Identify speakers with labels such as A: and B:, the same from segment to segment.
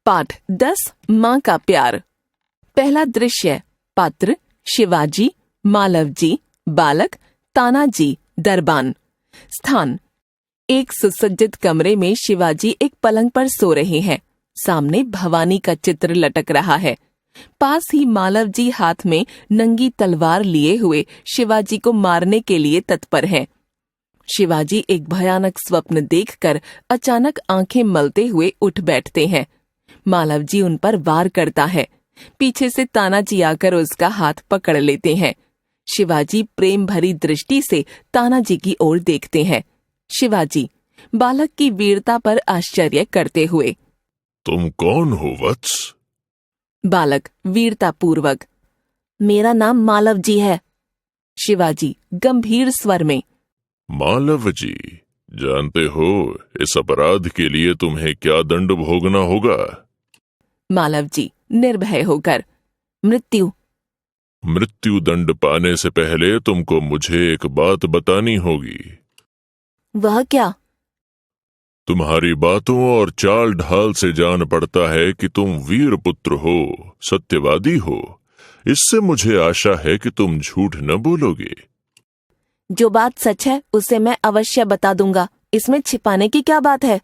A: पाठ 10 माँ का प्यार। पहला दृश्य, पात्र शिवाजी, मालवजी, बालक तानाजी, दरबान। स्थान, एक सुसज्जित कमरे में शिवाजी एक पलंग पर सो रहे हैं। सामने भवानी का चित्र लटक रहा है। पास ही मालवजी हाथ में नंगी तलवार लिए हुए शिवाजी को मारने के लिए तत्पर हैं। शिवाजी एक भयानक स्वप्न देखकर अचानक आंखें मलते हुए उठ बैठते हैं। मालवजी उन पर वार करता है। पीछे से तानाजी आकर उसका हाथ पकड़ लेते हैं। शिवाजी प्रेम भरी दृष्टि से तानाजी की ओर देखते हैं। शिवाजी बालक की वीरता पर आश्चर्य करते हुए,
B: तुम कौन हो वत्स?
A: बालक वीरता पूर्वक, मेरा नाम मालवजी है। शिवाजी गंभीर स्वर में,
B: मालवजी, जानते हो इस अपराध के लिए तुम्हें क्या दंड भोगना होगा?
A: मालवजी निर्भय होकर, मृत्यु।
B: मृत्यु दंड पाने से पहले तुमको मुझे एक बात बतानी होगी।
A: वह क्या?
B: तुम्हारी बातों और चाल ढाल से जान पड़ता है कि तुम वीर पुत्र हो, सत्यवादी हो। इससे मुझे आशा है कि तुम झूठ न बोलोगे।
A: जो बात सच है उसे मैं अवश्य बता दूंगा। इसमें छिपाने की क्या बात है?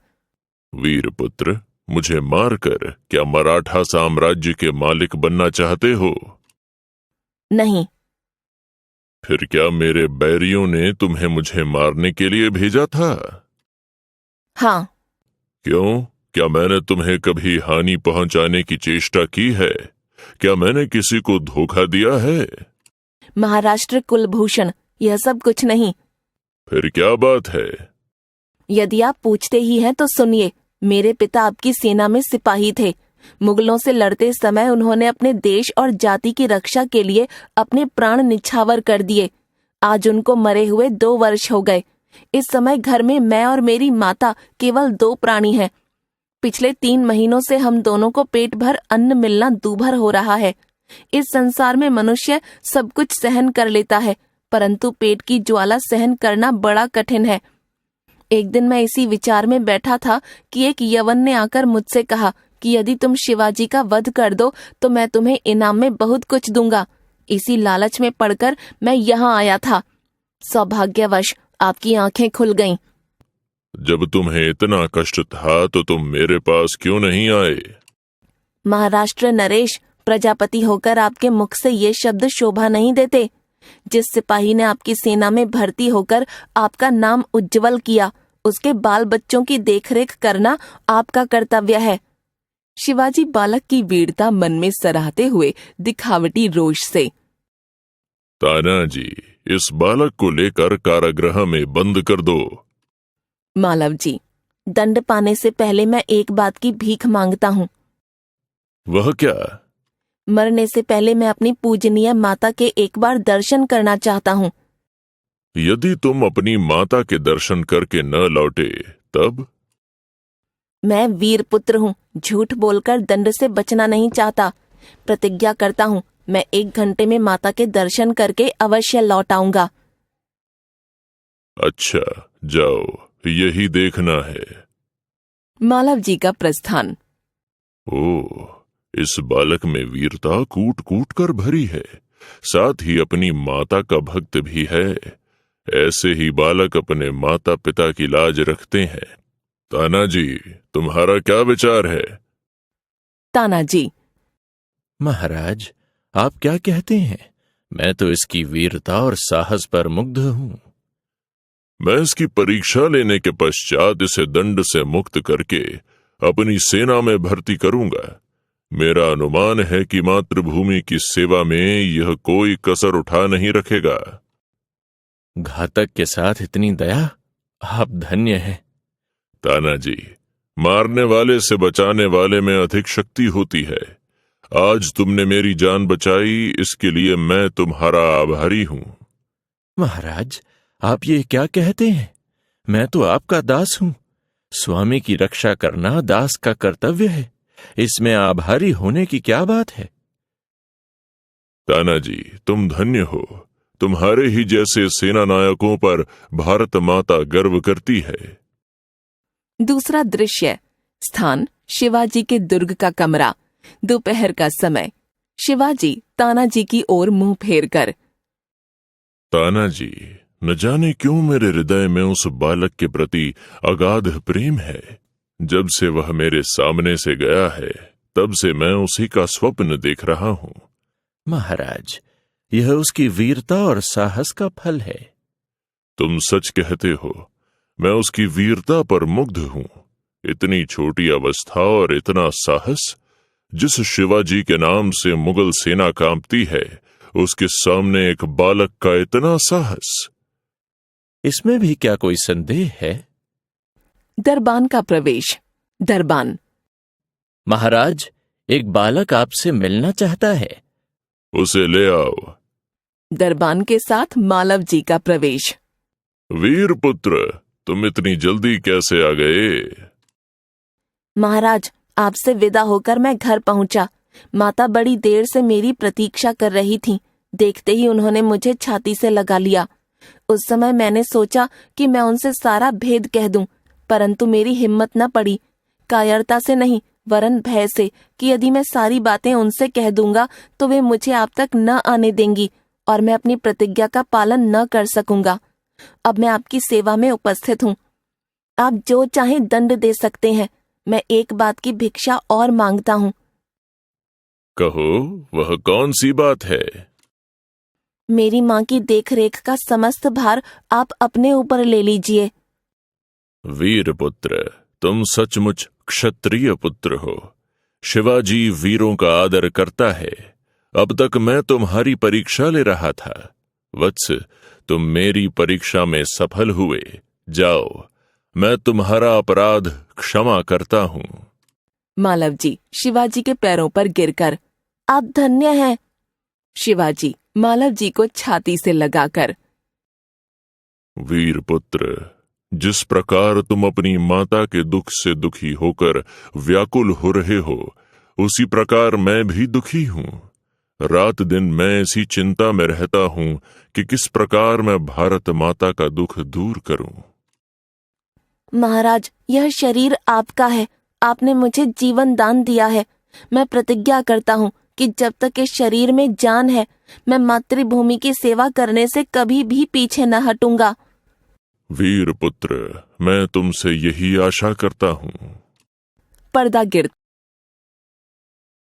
B: वीर पुत्र, मुझे मारकर क्या मराठा साम्राज्य के मालिक बनना चाहते हो?
A: नहीं।
B: फिर क्या मेरे बैरियों ने तुम्हें मुझे मारने के लिए भेजा था?
A: हाँ।
B: क्यों? क्या मैंने तुम्हें कभी हानि पहुंचाने की चेष्टा की है? क्या मैंने किसी को धोखा दिया है?
A: महाराष्ट्र कुलभूषण, यह सब कुछ नहीं।
B: फिर क्या बात है?
A: यदि आप पूछते ही हैं तो सुनिए। मेरे पिता आपकी सेना में सिपाही थे। मुगलों से लड़ते समय उन्होंने अपने देश और जाति की रक्षा के लिए अपने प्राण निछावर कर दिए। आज उनको मरे हुए 2 वर्ष हो गए। इस समय घर में मैं और मेरी माता केवल 2 प्राणी हैं। पिछले 3 महीनों से हम दोनों को पेट भर अन्न मिलना दूभर हो रहा है। इस संसार में मनुष्य सब कुछ सहन कर लेता है, परंतु पेट की ज्वाला सहन करना बड़ा कठिन है। एक दिन मैं इसी विचार में बैठा था कि एक यवन ने आकर मुझसे कहा कि यदि तुम शिवाजी का वध कर दो तो मैं तुम्हें इनाम में बहुत कुछ दूंगा। इसी लालच में पड़कर मैं यहाँ आया था। सौभाग्यवश आपकी आंखें खुल गईं।
B: जब तुम्हें इतना कष्ट था तो तुम मेरे पास क्यों नहीं आए?
A: महाराष्ट्र नरेश, प्रजापति होकर आपके मुख से ये शब्द शोभा नहीं देते। जिस सिपाही ने आपकी सेना में भर्ती होकर आपका नाम उज्जवल किया, उसके बाल बच्चों की देखरेख करना आपका कर्तव्य है। शिवाजी बालक की वीरता मन में सराहते हुए दिखावटी रोष से,
B: तानाजी, इस बालक को लेकर कारागृह में बंद कर दो।
A: मालवजी, दंड पाने से पहले मैं एक बात की भीख मांगता हूँ।
B: वह क्या?
A: मरने से पहले मैं अपनी पूजनीय माता के एक बार दर्शन करना चाहता हूँ।
B: यदि तुम अपनी माता के दर्शन करके न लौटे तब?
A: मैं वीर पुत्र हूँ, झूठ बोलकर दंड से बचना नहीं चाहता। प्रतिज्ञा करता हूँ, मैं 1 घंटे में माता के दर्शन करके अवश्य लौट आऊंगा।
B: अच्छा, जाओ, यही देखना है।
A: मालवजी का प्रस्थान।
B: ओह, इस बालक में वीरता कूट कूट कर भरी है, साथ ही अपनी माता का भक्त भी है। ऐसे ही बालक अपने माता पिता की लाज रखते हैं। तानाजी, तुम्हारा क्या विचार है?
A: तानाजी,
C: महाराज, आप क्या कहते हैं? मैं तो इसकी वीरता और साहस पर मुग्ध हूं।
B: मैं इसकी परीक्षा लेने के पश्चात इसे दंड से मुक्त करके अपनी सेना में भर्ती करूंगा। मेरा अनुमान है कि मातृभूमि की सेवा में यह कोई कसर उठा नहीं रखेगा।
C: घातक के साथ इतनी दया, आप धन्य हैं।
B: तानाजी, मारने वाले से बचाने वाले में अधिक शक्ति होती है। आज तुमने मेरी जान बचाई, इसके लिए मैं तुम्हारा आभारी हूं।
C: महाराज, आप ये क्या कहते हैं? मैं तो आपका दास हूं। स्वामी की रक्षा करना दास का कर्तव्य है। इसमें आभारी होने की क्या बात है?
B: तानाजी, तुम धन्य हो। तुम्हारे ही जैसे सेना नायकों पर भारत माता गर्व करती है।
A: दूसरा दृश्य, स्थान शिवाजी के दुर्ग का कमरा। दोपहर का समय। शिवाजी तानाजी की ओर मुंह फेर कर।
B: तानाजी, न जाने क्यों मेरे हृदय में उस बालक के प्रति अगाध प्रेम है। जब से वह मेरे सामने से गया है तब से मैं उसी का स्वप्न देख रहा हूं।
C: महाराज, यह उसकी वीरता और साहस का फल है।
B: तुम सच कहते हो। मैं उसकी वीरता पर मुग्ध हूं। इतनी छोटी अवस्था और इतना साहस। जिस शिवाजी के नाम से मुगल सेना कांपती है, उसके सामने एक बालक का इतना साहस।
C: इसमें भी क्या कोई संदेह है?
A: दरबान का प्रवेश। दरबान।
C: महाराज, एक बालक आपसे मिलना चाहता है।
B: उसे ले आओ।
A: दरबान के साथ मालव जी का प्रवेश।
B: वीर पुत्र, तुम इतनी जल्दी कैसे आ गए?
A: महाराज, आपसे विदा होकर मैं घर पहुंचा। माता बड़ी देर से मेरी प्रतीक्षा कर रही थी। देखते ही उन्होंने मुझे छाती से लगा लिया। उस समय मैंने सोचा कि मैं उनसे सारा भेद कह दूं, परंतु मेरी हिम्मत न पड़ी। कायरता से नहीं, वरन भय से कि यदि मैं सारी बातें उनसे कह दूंगा तो वे मुझे आप तक न आने देंगी और मैं अपनी प्रतिज्ञा का पालन न कर सकूंगा। अब मैं आपकी सेवा में उपस्थित हूँ। आप जो चाहे दंड दे सकते हैं। मैं एक बात की भिक्षा और मांगता हूँ।
B: कहो, वह कौन सी बात है?
A: मेरी माँ की देखरेख का समस्त भार आप अपने ऊपर ले लीजिए।
B: वीर पुत्र, तुम सचमुच क्षत्रिय पुत्र हो। शिवाजी वीरों का आदर करता है। अब तक मैं तुम्हारी परीक्षा ले रहा था। वत्स, तुम मेरी परीक्षा में सफल हुए। जाओ, मैं तुम्हारा अपराध क्षमा करता हूं।
A: मालव जी शिवाजी के पैरों पर गिरकर, आप धन्य हैं। शिवाजी मालव जी को छाती से लगाकर।
B: वीर पुत्र, जिस प्रकार तुम अपनी माता के दुख से दुखी होकर व्याकुल हो रहे हो, उसी प्रकार मैं भी दुखी हूं। रात दिन मैं ऐसी चिंता में रहता हूं कि किस प्रकार मैं भारत माता का दुख दूर करूं।
A: महाराज, यह शरीर आपका है। आपने मुझे जीवन दान दिया है। मैं प्रतिज्ञा करता हूँ कि जब तक इस शरीर में जान है, मैं मातृभूमि की सेवा करने से कभी भी पीछे न हटूंगा।
B: वीर पुत्र, मैं तुमसे यही आशा करता हूं।
A: पर्दा गिर